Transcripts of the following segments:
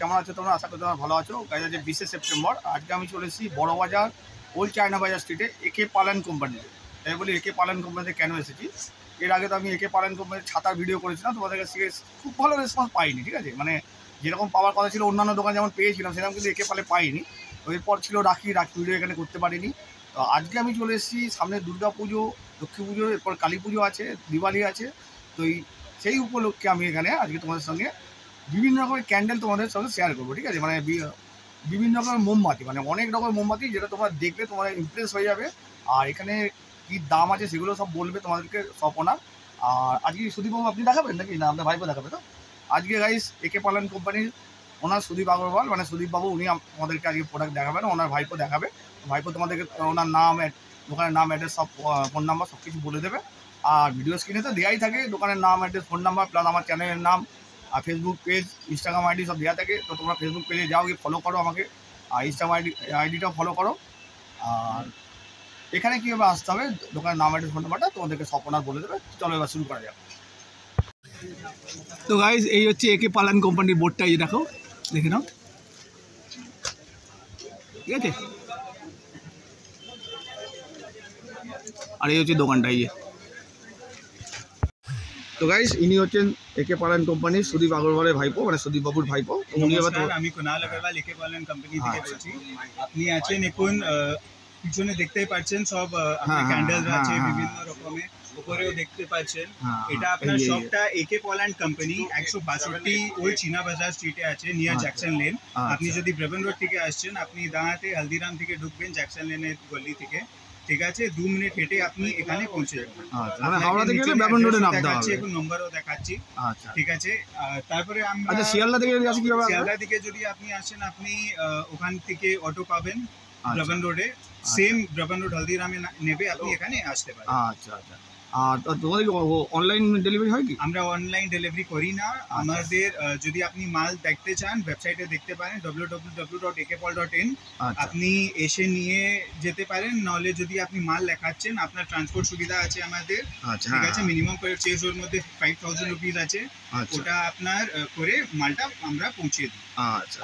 কেমন আছো তোমরা? আশা করি তোমরা ভালো আছো। গাইজ আজ 20 সেপ্টেম্বর। আজকে আমি চলে এসেছি বড়বাজার ওল্ড চায়না বাজার স্ট্রিটে একে পালান কোম্পানিতে। তাই বলি একে পালান কোম্পানিতে কেন এসেছি, এর আগে তো আমি একে পালান কোম্পানির ছাতার ভিডিও করেছিলাম, তোমাদের কাছে খুব ভালো রেসপন্স পাইনি। ঠিক আছে, মানে যেরকম পাওয়ার কথা ছিল অন্যান্য দোকান যেমন পেয়েছিলাম সেরকম কিন্তু একে পালে পাইনি। তো এরপর ছিল রাখি ভিডিও এখানে করতে পারিনি। তো আজকে আমি চলে এসেছি, সামনে দুর্গা পুজো, লক্ষ্মী পুজো, এরপর কালী পুজো আছে, দিওয়ালি আছে। তো সেই উপলক্ষে আমি এখানে আজকে তোমাদের সঙ্গে বিভিন্ন রকমের ক্যান্ডেল তোমাদের সঙ্গে শেয়ার করবো। ঠিক আছে, মানে বিভিন্ন রকমের মোমবাতি, মানে অনেক রকমের মোমবাতি যেটা তোমরা দেখলে তোমরা ইমপ্রেস হয়ে যাবে। আর এখানে কী দাম আছে সেগুলো সব বলবে তোমাদেরকে সব ওনার। আর আজকে সুদীপবাবু আপনি দেখাবেন নাকি না আপনার ভাইপো দেখাবে? তো আজকে গাইস একে পালান কোম্পানির ওনার সুদীপ আগরওয়াল, মানে সুদীপবাবু, উনি আমাদেরকে আজকে প্রোডাক্ট দেখাবেন, ওনার ভাইপো দেখাবে। ভাইপো তোমাদেরকে ওনার নাম, দোকানের নাম, অ্যাড্রেস, সব ফোন নাম্বার সব কিছু বলে দেবে। আর ভিডিও স্ক্রিনে তো দেওয়াই থাকে দোকানের নাম, অ্যাড্রেস, ফোন নাম্বার, প্লাস আমার চ্যানেলের নাম, আর ফেসবুক পেজ, ইনস্টাগ্রাম আইডি সব দেওয়া থাকে। তো তোমরা ফেসবুক পেজে যাও, গিয়ে ফলো করো আমাকে, আর ইনস্টাগ্রাম আইডিটাও ফলো করো। আর এখানে কীভাবে আসতে হবে, দোকানের নাম, অ্যাড্রেস, ফোন নাম্বারটা তোমাদেরকে সব ওনার বলে দেবে। চলো এবার শুরু করা যাক। তো গাইজ এই হচ্ছে একে পালান কোম্পানির বোর্ডটা, এই দেখো, দেখে নাও। ঠিক আছে, আর এই হচ্ছে দোকানটা, এই। তো গাইস ইনি হচ্ছেন একে পালান কোম্পানির সুদীপ আগরওয়ালের ভাইপো, মানে সুদীপ বাবুর ভাইপো। উনি এবার আমি কুনাল আগরওয়াল একে পালান কোম্পানি থেকে বলছি। আপনি আছেন এখন পিছনে দেখতেই পাচ্ছেন সব ক্যান্ডেল আছে বিভিন্ন রকমের, উপরেও দেখতে পাচ্ছেন। এটা আপনার শপটা একে পালান কোম্পানি 162 ওল্ড চীনা বাজার স্ট্রিটে আছে, নিয়ার জ্যাকসন লেন। আপনি যদি ব্রেবন রোড থেকে আসছেন, আপনি দাঁড়াতে হলদিরাম থেকে ঢুকবেন জ্যাকসন লেনের গলি থেকে। ঠিক আছে, 2 মিনিট হেঁটে আপনি এখানে পৌঁছে যাবেন। মানে হাওড়া থেকে গেলে ব্রেবন রোডে নামতে হবে। এখন নম্বরও দেখাচ্ছি। আচ্ছা, ঠিক আছে। তারপরে আমরা শিয়ালদা থেকে আসি কিভাবে? শিয়ালদা থেকে যদি আপনি আসেন, আপনি ওখান থেকে অটো পাবেন ব্রেবন রোডে, সেম ব্রেবন রোড হলদিরামে নেবে, আপনি এখানে আসতে পারেন। আচ্ছা আচ্ছা। আর তোমাদের অনলাইন ডেলিভারি হয় কি? আমরা অনলাইন ডেলিভারি করি না। আমাদের যদি আপনি মাল দেখতে চান, ওয়েবসাইটে দেখতে পারেন www.ekpal.in। আপনি এসে নিয়ে যেতে পারেন, নাহলে যদি আপনি মাল লেখাচ্ছেন, আপনার ট্রান্সপোর্ট সুবিধা আছে আমাদের। ঠিক আছে, মিনিমাম পারচেজ ওর মধ্যে 5000 রুপিস আছে, ওটা আপনার করে মালটা আমরা পৌঁছে দিই।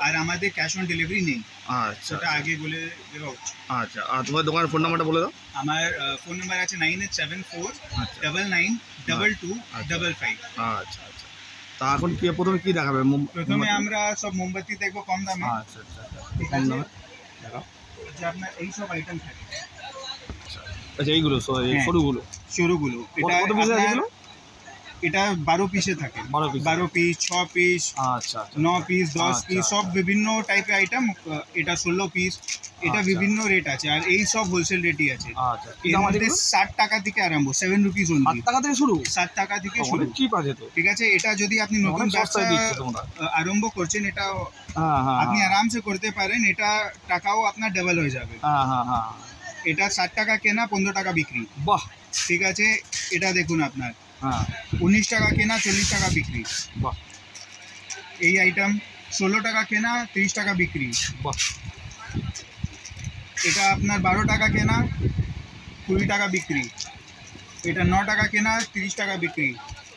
আর আমাদের ক্যাশ অন ডেলিভারি নেই। আচ্ছা, ওটা আগে বলে দেওয়া উচিত। আচ্ছা, আর তোমার দোকানের ফোন নাম্বারটা বলে দাও। আমার ফোন নাম্বার আছে 9874992255। আচ্ছা আচ্ছা। তা এখন কি প্রথমে কি দেখাবে? প্রথমে আমরা সব মোমবাতি দেখবো কম দামে। আচ্ছা আচ্ছা, কম দামে দেখাও। যে আপনার এই সব আইটেম থাকে। আচ্ছা, এইগুলো সরুগুলো। এটা কত পিস আছে? এটা 12 পিসে থাকে। 12 পিস, 6 পিস, আচ্ছা 9 পিস, 10 পিস, সব বিভিন্ন টাইপের আইটেম। এটা 16 পিস, এটা বিভিন্ন রেট আছে। আর এই সব হোলসেল রেটই আছে। আচ্ছা, এর মধ্যে 60 টাকা থেকে আরম্ভ, 7 রুপিস অনলি। 60 টাকা থেকে শুরু? 60 টাকা থেকে শুরু। চিপ আছে তো। ঠিক আছে, এটা যদি আপনি নতুন ব্যবসা আরম্ভ করছেন, এটা আপনি আরামসে করতে পারেন। এটা টাকাও আপনার ডাবল হয়ে যাবে। এটা 60 টাকা কেনা, 15 টাকা বিক্রি। বাহ, ঠিক আছে। এটা দেখুন আপনার 19 টাকা কেনা, 40 টাকা বিক্রি। বাহ। এই আইটেম 16 টাকা কেনা, 30 টাকা বিক্রি। বাহ। এটা আপনার 12 টাকা কেনা, 20 টাকা বিক্রি। এটা 9 টাকা কেনা, 30 টাকা বিক্রি।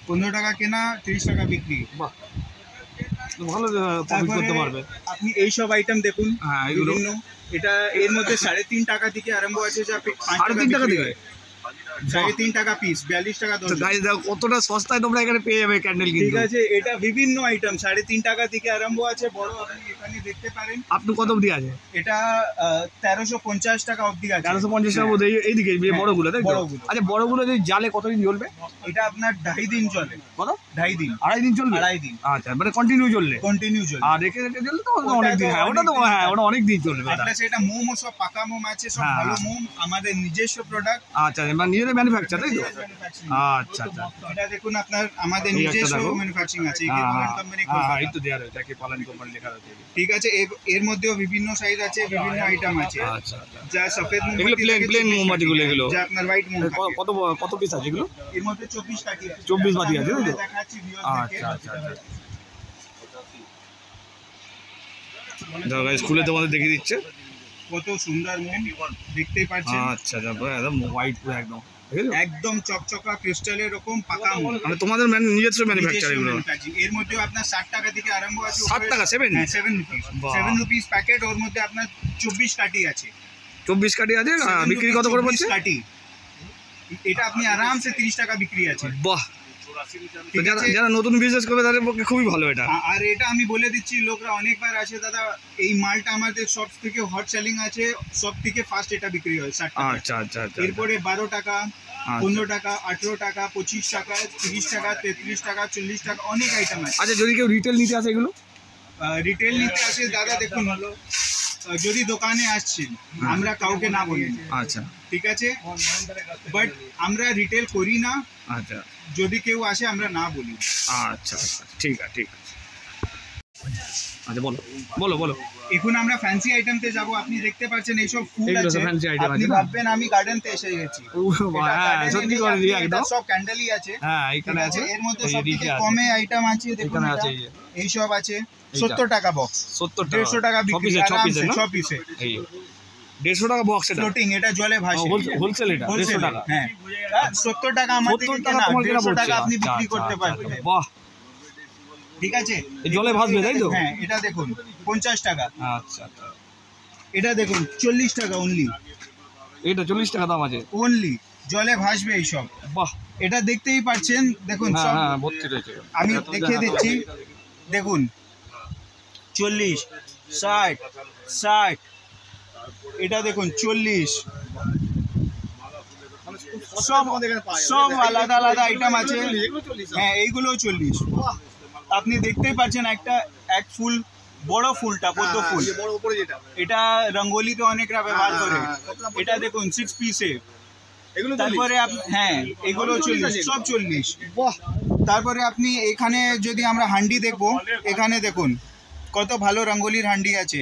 15 টাকা কেনা, 30 টাকা বিক্রি। বাহ, ভালো প্রফিট করতে পারবে আপনি এই সব আইটেম দেখুন। বিভিন্ন এটা এর মধ্যে 3.5 টাকা থেকে আরম্ভ আছে, যা 5 টাকা থেকে 3.5 টাকা পিস, 42 টাকা দশ। গাইস দেখো কতটা সস্তায় তোমরা এখানে পেয়ে যাবে ক্যান্ডেল। ঠিক আছে, এটা বিভিন্ন আইটেম 3.5 টাকা থেকে আরম্ভ আছে। বড় আপনি এখানে দেখতে পারেন। আপনি কত অবধি আছে? এটা 1350 টাকা অবধি আছে। 1350 টাকা অবধি এইদিকে বড়গুলো, তাই তো? আচ্ছা, বড়গুলো যদি জালে কতদিন জ্বলবে? এটা আপনার 2.5 দিন চলে। কত? 2.5 दिन। 2.5 दिन চলবে? 2.5 दिन। আচ্ছা, মানে কন্টিনিউ চললে? কন্টিনিউ চলবে। আর রেখে চললে তো অনেক দিন, হ্যাঁ ওটা তো হ্যাঁ ওটা অনেক দিন চলবে। প্লাস এটা মোমো সব পাকা মোম আছে, সব ভালো মোম, আমাদের নিজস্ব প্রোডাক্ট। আচ্ছা, মানে নিজেদের ম্যানুফ্যাকচার তাই তো? আচ্ছা আচ্ছা, এটা দেখুন আপনার আমাদের নিজস্ব ম্যানুফ্যাকচারিং আছে, একে পালন কোম্পানি। হ্যাঁ এই তো দেয়া রয়েছে একে পালন কোম্পানি লেখা রয়েছে। ঠিক আছে, এর মধ্যেও বিভিন্ন সাইজ আছে, বিভিন্ন আইটেম আছে। আচ্ছা আচ্ছা, যা সফেদ মোম, এগুলো প্লেন মোমবাতি গুলো, এগুলো যা আপনার হোয়াইট মোম। কত কত পিস আছে এগুলো? এর মধ্যে 24 কাঠি আছে। 24 বাতি আছে তাই তো? দেখাচ্ছি ভিউয়ারদেরকে। আচ্ছা আচ্ছা আচ্ছা, দাও গাইস খুলে তোমাদের দেখিয়ে দিচ্ছে কত সুন্দর মোম দেখতেই পাচ্ছেন। আচ্ছা আচ্ছা, একদম হোয়াইট পুরো একদম, একদম চকচকা ক্রিস্টালের এরকম পাকা মোম। মানে তোমাদের নিজস্ব ম্যানুফ্যাকচার এগুলো? এর মধ্যে আপনার 60 টাকা থেকে আরম্ভ আছে। 60 টাকা? 7 রুপিস, 7 রুপিস প্যাকেট। ওর মধ্যে আপনার 24 কাঠি আছে। 24 কাঠি আছে। বিক্রি কত করে পড়ছে? কাঠি এটা আপনি আরামসে 30 টাকা বিক্রি আছে। বাহ, যারা নতুন বিজনেস করবে তাদের পক্ষে খুবই ভালো এটা। আর এটা আমি বলে দিচ্ছি, লোকরা অনেকবার আসে, দাদা এই মালটা আমাদের সব থেকে হট সেলিং আছে, সব থেকে ফাস্ট এটা বিক্রি হয় 60 টাকা। আচ্ছা আচ্ছা আচ্ছা, এরপরে 12 টাকা, 15 টাকা, 18 টাকা, 25 টাকা, 30 টাকা, 33 টাকা, 40 টাকা, অনেক আইটেম আছে। আচ্ছা, যদি কেউ রিটেল নিতে আসে এগুলো? রিটেল নিতে আসে দাদা দেখুন, যদি দোকানে আসছেন আমরা কাউকে না বলি। আচ্ছা ঠিক আছে, বাট আমরা রিটেল করি না। আচ্ছা, যদি কেউ আসে আমরা না বলি। আচ্ছা আচ্ছা, ঠিক আছে ঠিক আছে। আচ্ছা বলো বলো বলো। এখন আমরা ফ্যান্সি আইটেমতে যাব। আপনি দেখতে পাচ্ছেন এইসব ফুল এগুলো আছে, সব fancy item আপনি আছে না? ভাববেন আমি গার্ডেনতে এসে গেছি। হ্যাঁ সত্যি করে দিয়ে একদম সব ক্যান্ডেলই আছে। হ্যাঁ এখানে আছে, এর মধ্যে সবথেকে কমে আইটেম আছে দেখুন, এখানে আছে এই সব আছে 70 টাকা বক্স, 70 টাকা, 150 টাকা বিক্রি, 6 পিসে না? 6 পিসে এই 150 টাকা বক্স, এটা ফ্লোটিং, এটা জলে ভাসে, হোলসেল, এটা 150 টাকা। হ্যাঁ 70 টাকা আমাদের থেকে কেনা, 150 টাকা আপনি বিক্রি করতে পারবেন। বাহ, ঠিক আছে, এই জলে ভাসবে তাই তো? হ্যাঁ এটা দেখুন 50 টাকা। আচ্ছা আচ্ছা, এটা দেখুন 40 টাকা অনলি, এটা 40 টাকা দাম আছে অনলি, জলে ভাসবে এই সব। বাহ, এটা দেখতেই পাচ্ছেন দেখুন, হ্যাঁ সব হ্যাঁ ভর্তি রয়েছে। আমি দেখিয়ে দিচ্ছি দেখুন, 40, 60, 60, এটা দেখুন 40, সব সব আলাদা আলাদা আইটেম আছে। হ্যাঁ এইগুলোও 40। আপনি দেখতেই পাচ্ছেন একটা এক ফুল, বড় ফুলটা পদ্ম ফুল, এটা রঙ্গোলিতে অনেকরা ব্যবহার করে। এটা দেখুন 6 পিসে। তারপরে হ্যাঁ এগুলো 40, সব 40। তারপরে আপনি এখানে যদি আমরা হান্ডি দেখবো, এখানে দেখুন কত ভালো রঙ্গোলির হান্ডি আছে,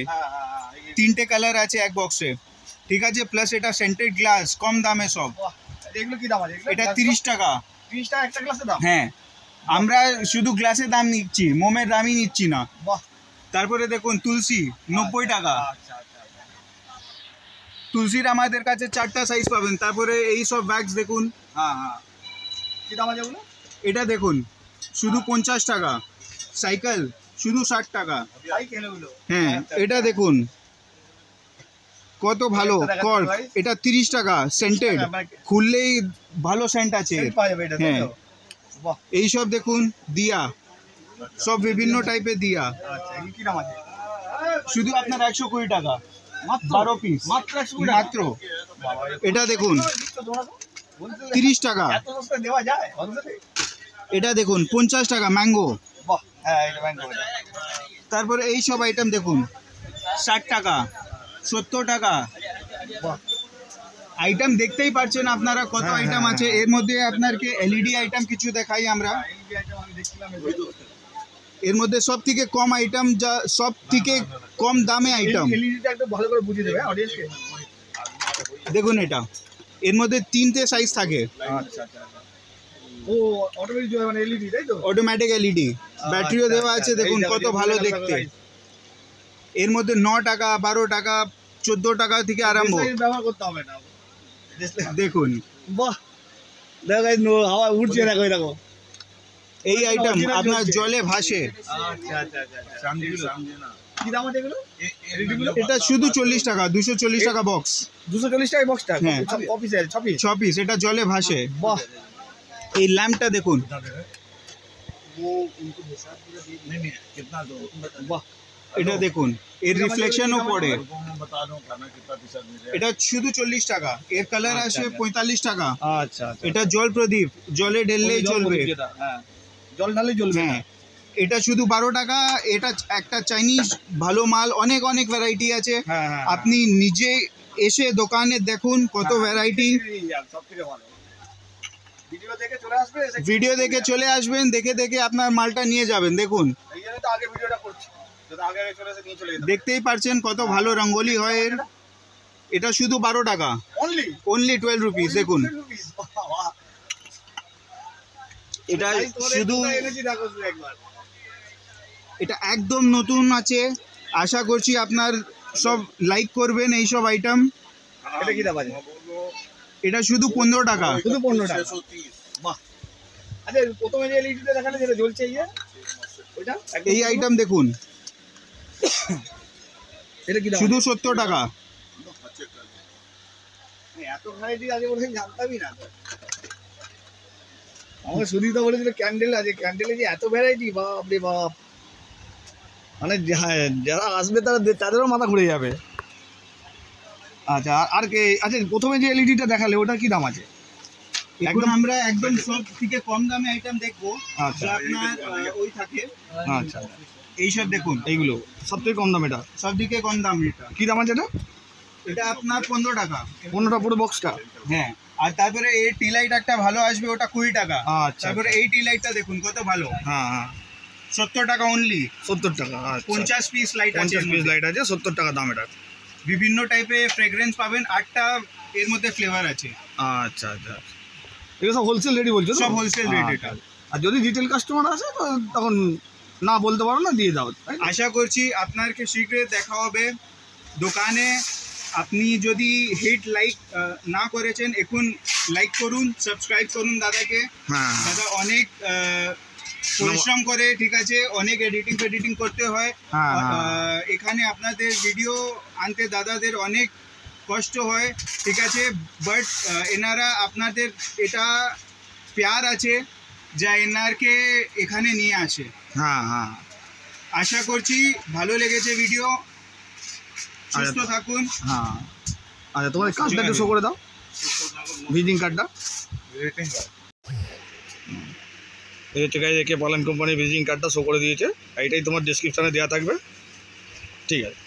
3টে কালার আছে এক বক্সে। ঠিক আছে, প্লাস এটা সেন্টেড গ্লাস, কম দামে সব। এগুলো কি দাম আছে? এটা 30 টাকা। 30 টাকা একটা গ্লাসের দাম? হ্যাঁ, আমরা শুধু গ্লাসের দাম নিচ্ছি, মোমের দামই নিচ্ছি না। তারপরে দেখুন তুলসী 90 টাকা। তুলসীর আমাদের কাছে 4টা সাইজ পাবেন। তারপরে এই সব ব্যাগস দেখুন, হ্যাঁ হ্যাঁ, কি দাম আছে ওগুলো? এটা দেখুন শুধু 50 টাকা। সাইকেল শুধু 60 টাকা। হ্যাঁ এটা দেখুন কত ভালো কর্ক, এটা 30 টাকা। সেন্টেড, খুললেই ভালো সেন্ট আছে। হ্যাঁ এইসব দেখুন দিয়া, সব বিভিন্ন টাইপের দিয়া, শুধু আপনার 120 টাকা, 12 পিস মাত্র। এটা দেখুন 30 টাকা। এটা দেখুন 50 টাকা ম্যাঙ্গো। তারপরে এই সব আইটেম দেখুন 60 টাকা, 70 টাকা। আইটেম দেখতেই পাচ্ছেন আপনারা কত আইটেম আছে। এর মধ্যে আপনাকে এলইডি আইটেম কিছু দেখাই আমরা। এর মধ্যে সব থেকে কম আইটেম, যা সব থেকে কম দামে আইটেম, দেখুন এটা। এর মধ্যে 3টে সাইজ থাকে। অটোমেটিক এলইডি, ব্যাটারিও দেওয়া আছে। দেখুন কত ভালো দেখতে। এর মধ্যে 9 টাকা, 12 টাকা, 14 টাকা থেকে আরম্ভ। দেখুন বাহ, দেখো হাওয়া উঠছে, দেখো দেখো এই আইটেম আপনার জলে ভাসে। কি দাম আছে এগুলো? এটা শুধু 40 টাকা, 240 টাকা বক্স। 240 টাকা বক্সটা? হ্যাঁ 6 পিস, এটা জলে ভাসে। বাহ, এই ল্যাম্পটা দেখুন, বাহ, এটা দেখুন এর রিফ্লেকশনও পড়ে। এটা শুধু 40 টাকা। এর কালার আসে 45 টাকা। আচ্ছা, এটা জল প্রদীপ, জলে ঢেললেই জ্বলবে। জল ঢালে জ্বলবে। হ্যাঁ, এটা শুধু 12 টাকা। এটা একটা চাইনিজ ভালো মাল, অনেক অনেক ভ্যারাইটি আছে। হ্যাঁ, আপনি নিজে এসে দোকানে দেখুন কত ভ্যারাইটি। সবথেকে ভালো ভিডিও দেখে চলে আসবে, ভিডিও দেখে চলে আসবেন, দেখে দেখে আপনার মালটা নিয়ে যাবেন। দেখুন, এই জন্য তো আগে ভিডিওটা করছি, যদি আগে আগে চলে এসে নিয়ে চলে যেতাম। দেখতেই পারছেন কত ভালো রঙ্গোলি হয় এর। এটা শুধু 12 টাকা, অনলি 12 রুপিস। দেখুন, এটা শুধু, এটা একদম নতুন আছে। আশা করছি আপনার সব লাইক করবেন এই সব আইটেম। এটা কি দাম আছে? এটা শুধু 15 টাকা। শুধু 15 টাকা। বাহ। আচ্ছা, প্রথমে যে এলইডিটা দেখালে যেটা জ্বলছে ওইটা এই আইটেম দেখুন, এটা কি দাম? শুধু 70 টাকা। এত ভ্যারাইটি আছে বলে জানতামই না। আমাকে সুদীপদা বলেছিল ক্যান্ডেল আছে, ক্যান্ডেলে যে এত ভ্যারাইটি, বাপ রে বাপ। মানে যারা আসবে তাদেরও মাথা ঘুরে যাবে। আচ্ছা, আর কে? আচ্ছা, প্রথমে যে এলইডিটা দেখালে ওটা কি দাম আছে? এখন আমরা একদম সব থেকে কম দামে আইটেম দেখবো। আচ্ছা, আপনার ওই থাকে। আচ্ছা, এইসব দেখুন, এইগুলো সব থেকে কম দাম। এটা সব থেকে কম দাম। এটা কি দাম আছে? এটা এটা আপনার 15 টাকা। 15টা পুরো বক্সটা? হ্যাঁ। আর তারপরে এই টি লাইট একটা ভালো আসবে, ওটা 20 টাকা। আচ্ছা, তারপরে এই টি লাইটটা দেখুন কত ভালো। হ্যাঁ, 70 টাকা অনলি। 70 টাকা। 50 পিস লাইট আছে। 50 পিস লাইট আছে, 70 টাকা দাম। এটা বিভিন্ন টাইপের ফ্রেগ্রেন্স পাবেন, 8টা এর মধ্যে ফ্লেভার আছে। আচ্ছা আচ্ছা, এগুলো সব হোলসেল রেটই বলছো? সব হোলসেল রেট এটা। আর যদি রিটেল কাস্টমার আসে তো তখন না বলতে পারো না, দিয়ে দাও। আশা করছি আপনাকে শীঘ্রই দেখা হবে দোকানে। আপনি যদি হিট লাইক না করেছেন, এখন লাইক করুন, সাবস্ক্রাইব করুন দাদাকে। হ্যাঁ, দাদা অনেক পরিশ্রম করে, ঠিক আছে, অনেক এডিটিং করতে হয়। এখানে আপনাদের ভিডিও আনতে দাদাদের অনেক কষ্ট হয়, ঠিক আছে, বাট এনারা আপনাদের এটা প্যার আছে যা এনারকে এখানে নিয়ে আসে। হ্যাঁ, আশা করছি ভালো লেগেছে ভিডিও। সুস্থ থাকুন। হ্যাঁ, আচ্ছা, তোমার কার্ডটা একটু শো করে দাও, ভিজিটিং কার্ডটা। এই হচ্ছে গাইজ একে পালন কোম্পানির ভিজিটিং কার্ডটা শো করে দিয়েছে। এইটাই তোমার ডেসক্রিপশানে দেওয়া থাকবে, ঠিক আছে।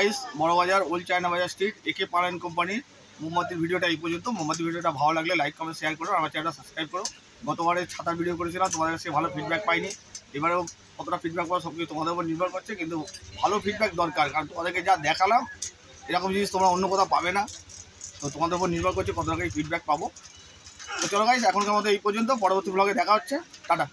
গাইস, বড়বাজার ওল্ড চায়না বাজার স্ট্রিট একে পালন কোম্পানির মোমবাতির ভিডিওটা এই পর্যন্ত। মোমবাতির ভিডিওটা ভালো লাগলে লাইক কমেন্ট শেয়ার করো, আমার চ্যানেলটা সাবস্ক্রাইব করো। গতবারে ছাতার ভিডিও করেছিলাম, তোমাদের কাছে ভালো ফিডব্যাক পাইনি। এবারেও কতটা ফিডব্যাক পাবো সব কিছু তোমাদের উপর নির্ভর করছে, কিন্তু ভালো ফিডব্যাক দরকার, কারণ তোমাদেরকে যা দেখালাম এরকম জিনিস তোমরা অন্য কোথাও পাবে না। তো তোমাদের উপর নির্ভর করছে কতটা ফিডব্যাক পাবো। তো চলো গাইস, এখনকার মতো এই পর্যন্ত। পরবর্তী ব্লগে দেখা হচ্ছে। টাটা।